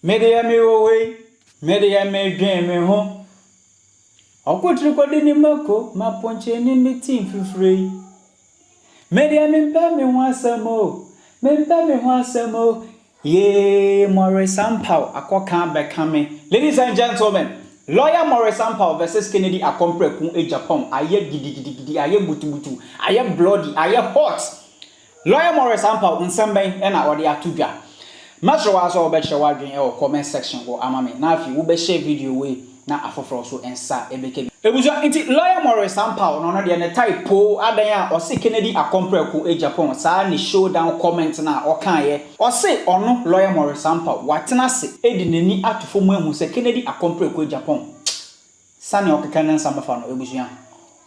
Media me away, media me dream me home. I could record in the Mako, my punching in the team for free. Media me pay me once more, me pay me once more. Yea, Maurice Ampaw, a cock back coming. Ladies and gentlemen, lawyer Maurice Ampaw versus Kennedy Agyapong Agyapong. I am giddy, I am butu, I am bloody, I am hot. Lawyer Maurice Ampaw in some bay and I already have to go. Much was all bet your waging or comment section or amame. Now if you will be share video way now after so and sa ebeke. It was your lawyer Maurice Ampaw no the type po adaya or say Kennedy Agyapong Agyapong sa ni showdown comment na or kan ye or say ono lawyer Maurice Ampaw watena se edi nani atufo mu hu say Kennedy Agyapong Agyapong sani okeka nsamba fa no ebusuya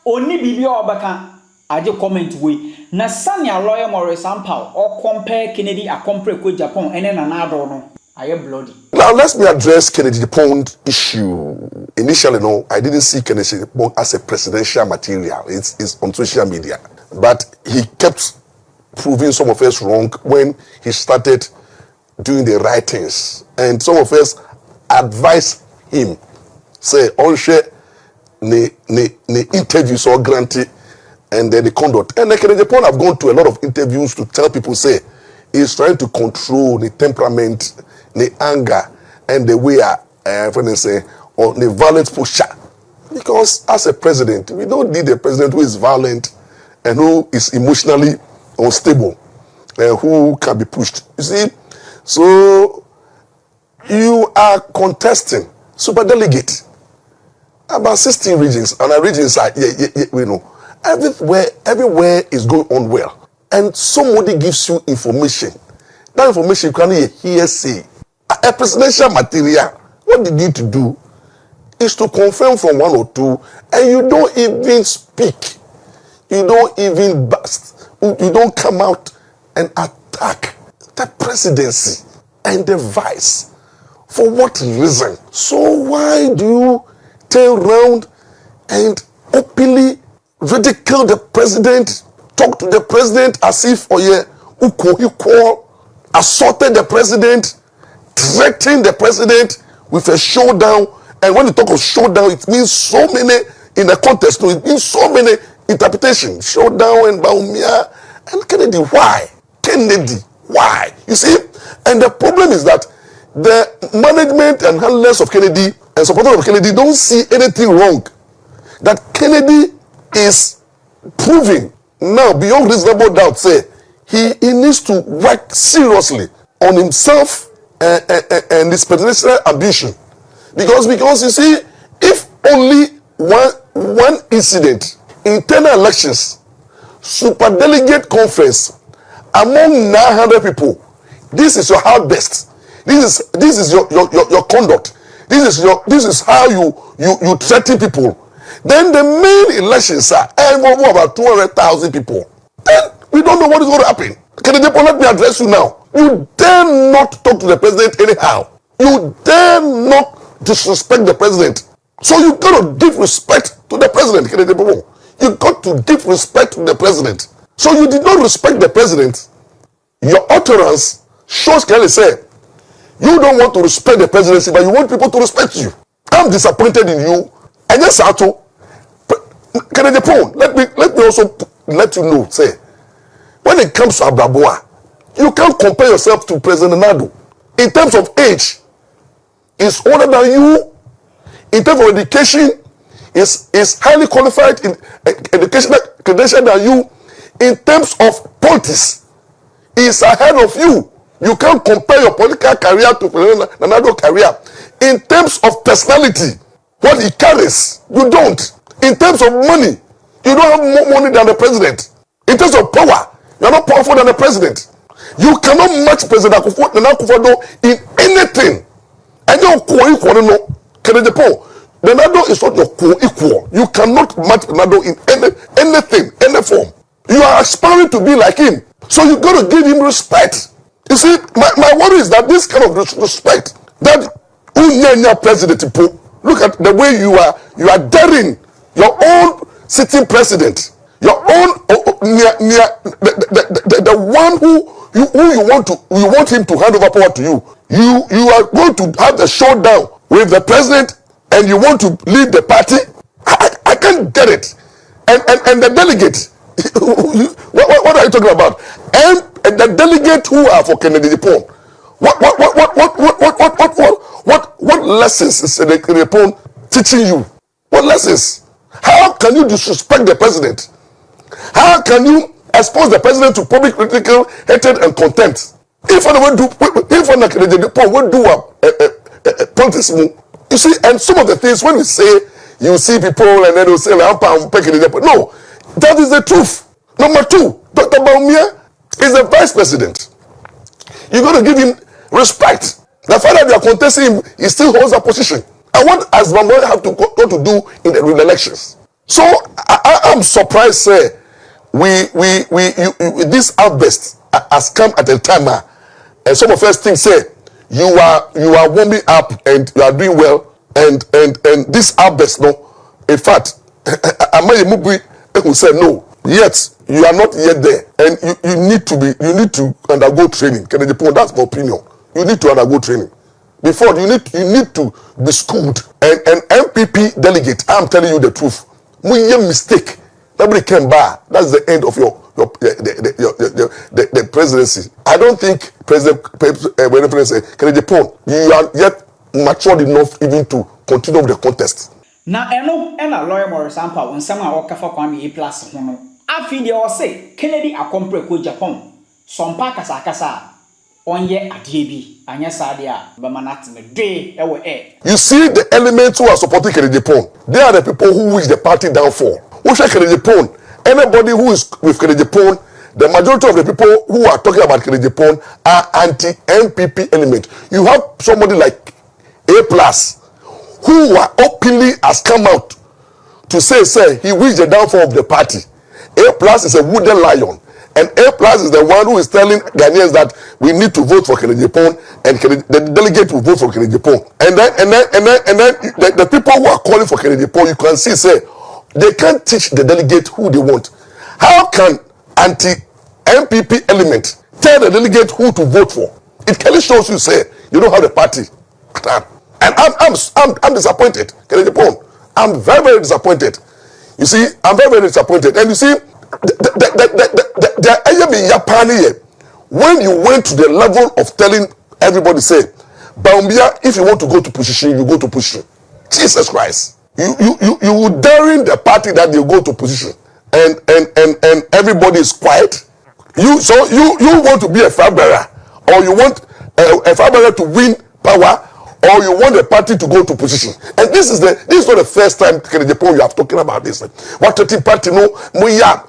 oni bibi obaka aje comment we na sani lawyer Maurice Ampaw or compare Kennedy Agyapong Agyapong ene na ado no aye bloody. Now let me address Kennedy Agyapong issue. Initially, no, I didn't see Kennedy Agyapong as a presidential material. It's on social media, but he kept proving some of us wrong when he started doing the right things, and some of us advised him, say, "On share the interviews or granted." And then the conduct. And Kennedy Agyapong have gone to a lot of interviews to tell people, say, he's trying to control the temperament, the anger, and the way, when they say, or the violent pusher. Because as a president, we don't need a president who is violent and who is emotionally unstable and who can be pushed. You see? So, you are contesting superdelegate. About 16 regions, and our regions are, we know. Everywhere is going on well. And somebody gives you information. That information you can't hear say. A presidential material, what they need to do is to confirm from one or two, and you don't even speak. You don't even bust. You don't come out and attack the presidency and the vice. For what reason? So why do you turn around and openly ridicule the president, talk to the president as if equal, assaulted the president, threatening the president with a showdown? And when you talk of showdown, it means so many in the context, it means so many interpretations. Showdown and Baumia and Kennedy. Why? Kennedy. Why? You see? And the problem is that the management and handlers of Kennedy and supporters of Kennedy don't see anything wrong. That Kennedy is proving now beyond reasonable doubt, say he needs to work seriously on himself and his presidential ambition. Because you see, if only one incident, internal elections, superdelegate conference among 900 people, this is your hard best. This is your conduct. This is how you threaten people. Then the main elections are involving about 200,000 people. Then we don't know what is going to happen. Kennedy Agyapong, let me address you now. You dare not talk to the president anyhow. You dare not disrespect the president. So you got to give respect to the president, Kennedy Agyapong. You got to give respect to the president. So you did not respect the president. Your utterance shows clearly say you don't want to respect the presidency, but you want people to respect you. I'm disappointed in you. And yes, Sato, Kennedy Agyapong, let me also let you know, say, when it comes to Abraboa, you can't compare yourself to President Nado. In terms of age, he's older than you. In terms of education, is highly qualified in educational credential than you. In terms of politics, he's ahead of you. You can't compare your political career to President Nado's career. In terms of personality, what he carries, you don't. In terms of money, you don't have more money than the president. In terms of power, you are not powerful than the president. You cannot match President akufo-addo in anything. And you're co-equal, no. Kennedy Agyapong, Nado is not your co-equal. You cannot match Nado in anything, any form. You are aspiring to be like him. So you got to give him respect. You see, my worry is that this kind of respect, that president, look at the way you are daring your own sitting president, your own the one who you want him to hand over power to you. You are going to have a showdown with the president and you want to leave the party. I can't get it. And the delegate, what are you talking about? And the delegate who are for Kennedy Agyapong, what lessons is Kennedy Agyapong teaching you? What lessons? How can you disrespect the president? How can you expose the president to public critical hatred and contempt? If I would do, if I would do politics, you see, and some of the things when we say, you see people and then you say, no, that is the truth. Number two, Dr. Baumia is the vice president. You got to give him respect. The fact that they are contesting him, he still holds a position. And what has Baumia have to go to do in the elections? So I'm surprised, sir. This outburst has come at a time, and some of us think, say, you are warming up and you are doing well, and this outburst, no, in fact, Amaye Mubi who said no, yet you are not yet there, and you need to undergo training. Kennedy Agyapong, that's my opinion. You need to undergo training. Before you need to be schooled. And MPP delegate, I'm telling you the truth. Muye mistake. Nobody can buy. That's the end of the presidency. I don't think President Kennedy Agyapong, you are yet matured enough even to continue with the contest. Na eno ena lawyer Maurice Ampaw nsama wakafa kwame plus hono. Afi de o say Kennedy akompre ko Japan. Sompa kasa onye adie bi anya sade a be manat me dwe ewo e. You see the elements who are supporting Kennedy Agyapong. They are the people who wish the party downfall. Who share Kennedy Agyapong? Anybody who is with Kennedy Agyapong, the majority of the people who are talking about Kennedy Agyapong are anti-MPP element. You have somebody like A+, who are openly has come out to say he wished the downfall of the party. A+ is a wooden lion, and A+ is the one who is telling Ghanaians that we need to vote for Kennedy Agyapong, and the delegate will vote for Kennedy Agyapong. And then the people who are calling for Kennedy Agyapong, you can see they can't teach the delegate who they want. How can anti-MPP element tell the delegate who to vote for? It clearly shows you you don't have the party. And I'm disappointed, Kennedy Agyapong. I'm very, very disappointed. You see, I'm very, very disappointed. And you see, when you went to the level of telling everybody, Baumia, if you want to go to position, you go to position. Jesus Christ. You daring the party that you go to position, and everybody is quiet. You want to be a flag bearer, or you want a flag bearer to win power, or you want the party to go to position. And this is not the first time Kennedy Agyapong you have talking about this. What party no, Muya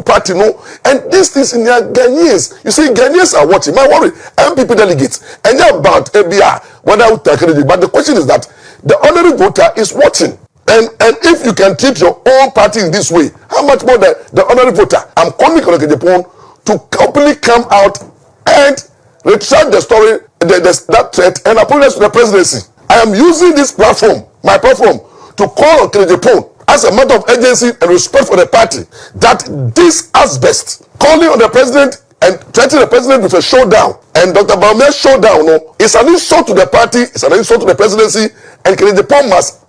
party no, and this is in their Ghanaians. You see, Ghanaians are watching. My worry, MPP delegates, and they're about ABR. But the question is that the honorary voter is watching. And if you can treat your own party in this way, how much more the honorary voter? I'm calling Kennedy Agyapong to openly come out and retract the story, that threat, and apologize to the presidency. I am using this platform, my platform, to call on Kennedy Agyapong as a matter of urgency and respect for the party, that this asbestos, calling on the president and threatening the president with a showdown, and Dr. Baumia's showdown, is an insult to the party, it's an insult to the presidency, and Kennedy Agyapong must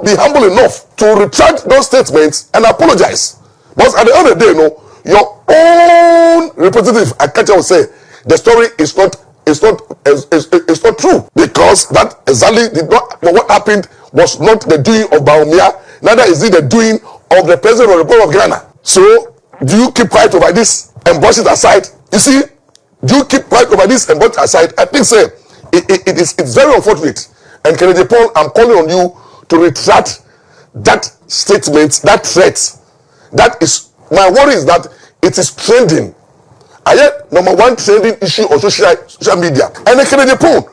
be humble enough to retract those statements and apologize. But at the end of the day, your own representative, Akacha, will say the story is not true, because that exactly did not. What happened was not the doing of Baumia, neither is it the doing of the president of the Republic of Ghana. So do you keep quiet over this and brush it aside? You see, do you keep quiet over this and brush it aside? I think it's very unfortunate. And Kennedy Agyapong, I'm calling on you to retract that statement, that threat. That is, my worry is that it is trending. I had number one trending issue on social media. And the Kennedy Agyapong,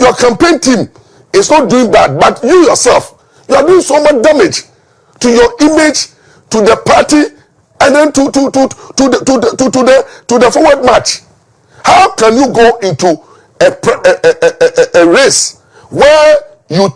your campaign team is not doing bad, but you yourself, you are doing so much damage to your image, to the party, and then to the forward march. How can you go into a race where you are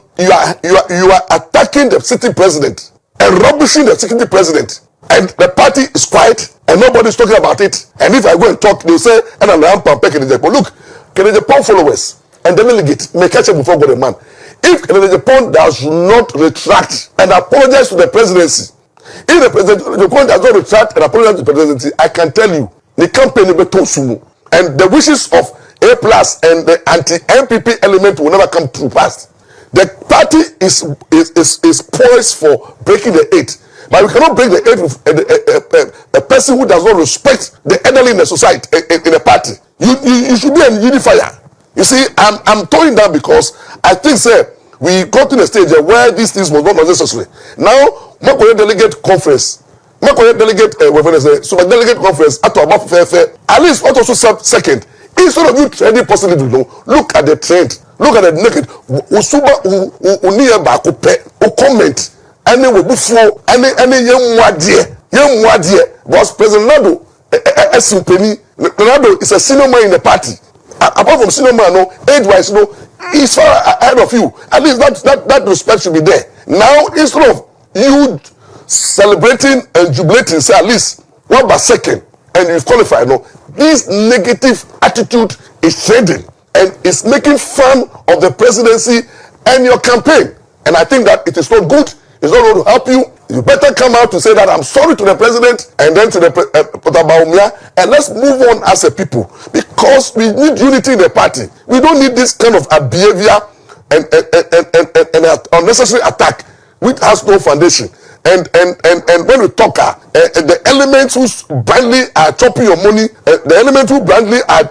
attacking the sitting president and rubbishing the sitting president, and the party is quiet and nobody is talking about it? And if I go and talk, they'll say, and I'm Kennedy Agyapong. Look, Kennedy Agyapong followers and the delegate may catch up before God a man. If Kennedy Agyapong does not retract and apologize to the presidency, if the president Agyapong does not retract and apologize to the presidency, I can tell you the campaign will be sumu, and the wishes of A plus and the anti-MPP element will never come to pass. The party is poised for breaking the eight, but we cannot break the eight with a person who does not respect the elderly in the society, in the party. You should be a unifier. You see, I'm throwing that because I think, sir, we got to the stage where these things were not necessary. Now, Makoye delegate conference, Makoye delegate, super delegate conference, at least what also second. Instead of you trending positively, look at the trend, look at the naked. Usuba uniya bakupe, comment, any webufo, any young wadie, was President Nado, Nado is a senior man in the party. Apart from senior man, no, age-wise, no, he's far ahead of you. At least that respect should be there. Now, instead of you celebrating and jubilating, say at least 1 by second, and you've qualified, no, this negative attitude is trading and it's making fun of the presidency and your campaign. And I think that it is not good. It's not going to help you. You better come out to say that I'm sorry to the president and then to the and let's move on as a people, because we need unity in the party. We don't need this kind of behavior and unnecessary attack which has no foundation. And when we talk, the elements who blindly are chopping your money, the elements who blindly are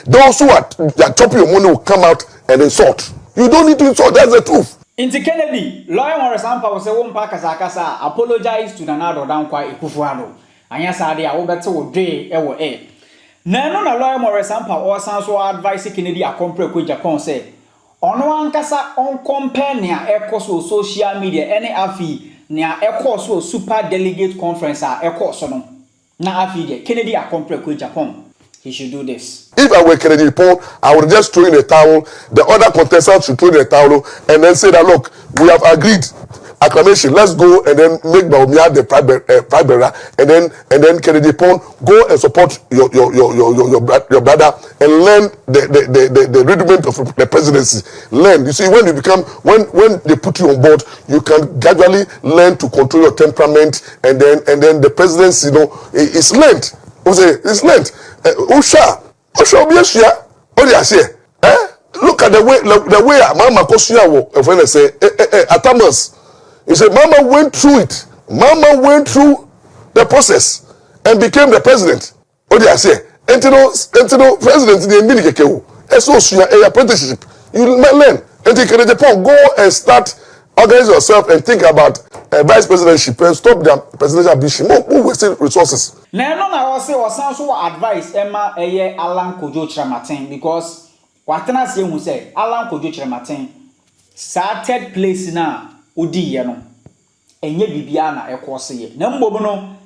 those who are chopping your money will come out and insult. You don't need to insult. That's the truth. Into Kennedy, lawyer Maurice Ampaw will say one pakasakasa apologize to Nanado down quite akufo-addo. Anya sade a wobeto wo dwe e wo e. Na no na lawyer Maurice Ampaw or san so advise Kennedy akompre ko Agyapong say ono ankasa on compare nea ekoso social media any afi nea ekoso super delegate conference a ekoso no na afi de Kennedy akompre ko Agyapong. He should do this. If I were Kennedy Agyapong, I would just throw in a towel. The other contestants should throw in a towel and then say that, look, we have agreed. Acclamation. Let's go and then make Baumia the prime bearer, and then Kennedy Agyapong go and support your brother and learn the rudiment of the presidency. Learn. You see, when they put you on board, you can gradually learn to control your temperament, and then the presidency, is learned. It's learned. Osha Obiashia, what do you say? Look at the way Mama Kosuya when they say Atamas. He said Mama went through it. Mama went through the process and became the president. What do you say? Entino president in the Minikeu. Esosuya apprenticeship. You might learn. And you can go and start organize yourself and think about vice presidentship and stop the presidential ambition. More wasting resources. Na no na wo say wo san so advice Emma Alan Kojo Chiramaten, because watena se hu say Alan Kojo Chiramaten started place na odi ye no enye bibia na ekose ye na mbom no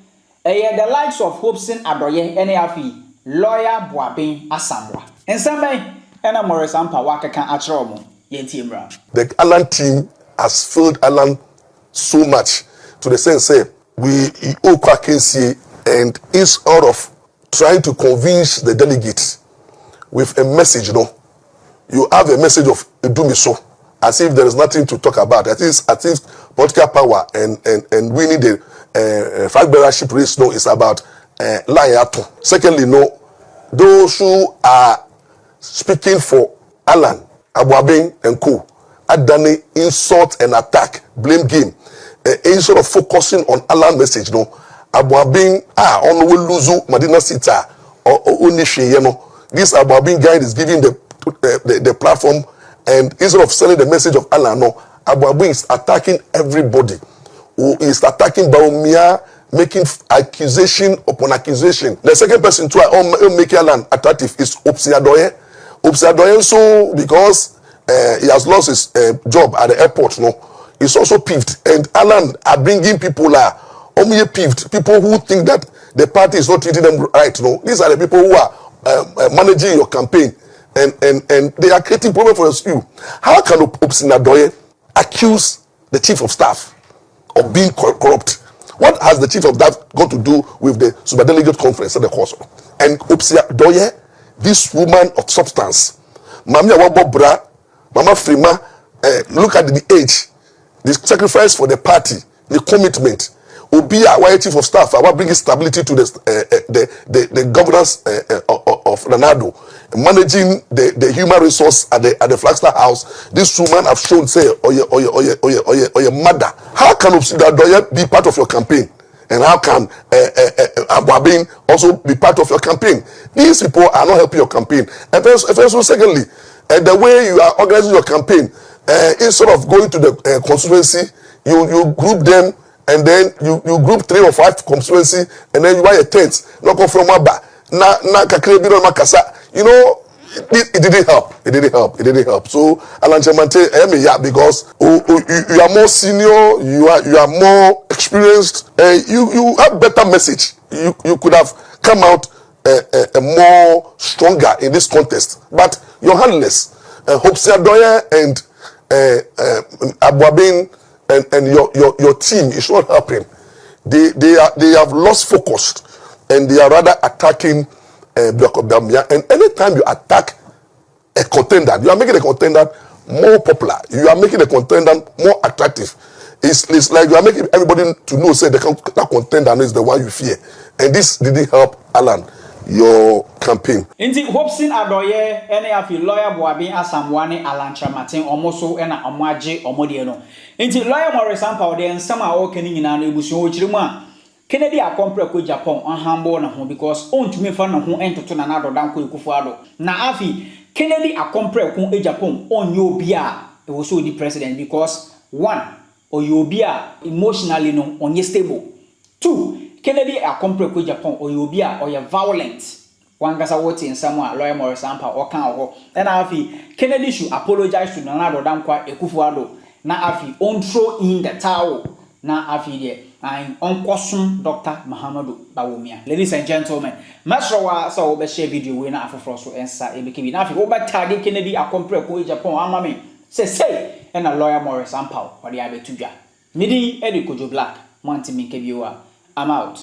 the likes of Hopeson Adoye ene afi lawyer Boabin Asamoah ensamben ena Maurice Ampaw wakeka akere mo ye ntiemra. The Alan team has filled Alan so much to the sense say we owe Kwakensie, and instead of trying to convince the delegates with a message, you have a message of do me so, as if there is nothing to talk about. At least political power and winning the flag bearership race is about Layato. Secondly, those who are speaking for Alan, Abuabin and co. Adani insult and attack, blame game. Instead of focusing on Alan message, Abuabin on will lose Madina Sita or Unishi, this Abuabin guy is giving the platform, and instead of selling the message of Alan, Abuabin is attacking everybody. Who is attacking Baumia, making accusation upon accusation. The second person to make Alan attractive is Opsi-Addoye. Opsi-Addoye, so because he has lost his job at the airport, he's also peeved. And Alan are bringing people peeved, people who think that the party is not treating them right. These are the people who are managing your campaign, and they are creating problems for you. How can Opsi-Addoye accuse the chief of staff of being corrupt? What has the chief of staff got to do with the superdelegate conference at the course? And Hopeson, this woman of substance, Mamia Wabobra, Mama Frima, look at the age, the sacrifice for the party, the commitment. Obia, why chief of staff, I want bringing stability to the governance of Ranado, managing the human resource at the Flagstaff House. This woman have shown, say, or your mother. How can Hopeson be part of your campaign? And how can Abuabin also be part of your campaign? These people are not helping your campaign. And secondly, the way you are organizing your campaign, instead of going to the constituency, you group them, and then you group 3 or 5 constituency, and then you buy a tent. No come from Maba. You know, it didn't help. It didn't help. So Alan Chamante, because you are more senior, you are more experienced, you have better message. You could have come out a more stronger in this contest. But you're handless. Hopeson and Abuabin and your team is not helping. They have lost focus, and they are rather attacking Block of Gambia. And anytime you attack a contender, you are making a contender more popular. You are making a contender more attractive. It's like you are making everybody to know, say, that contender is the one you fear. And this didn't help Alan, your campaign. Indeed, Hopeson Adoye, any of your lawyer Boabi Asamwane, Alan Chamatin, Omoso, and Amaji, Omodiano. Indeed, lawyer Maurice Ampaw, and some are all Kenny in an Ebusu Chiruma. Kennedy a compre with Japan on Hambo na home because on to me fan who enter to another down akufo-addo. Na afi Kennedy a compre kun Agyapong on your bia it was so the president because 1 or your bia emotionally no on your stable. 2 Kennedy a compre with Japan or your bia or your violent. One gasa woti in someone lawyer Maurice Ampaw or can or then afi Kennedy should apologize to another down akufo-addo. Na afi on throw in the towel. Na afi there. I'm Uncle Dr. Mahamadou Bawumia. Ladies and gentlemen, Masrawa saw the share video winner after Frost and Sa Ebiki. Now, if you over target Kennedy, a compare with Japan, Amami, say, and a lawyer Maurice Ampaw, or the Abe Tuja. Midi Eddie Kojo Black, Monty Minke viewer. I'm out.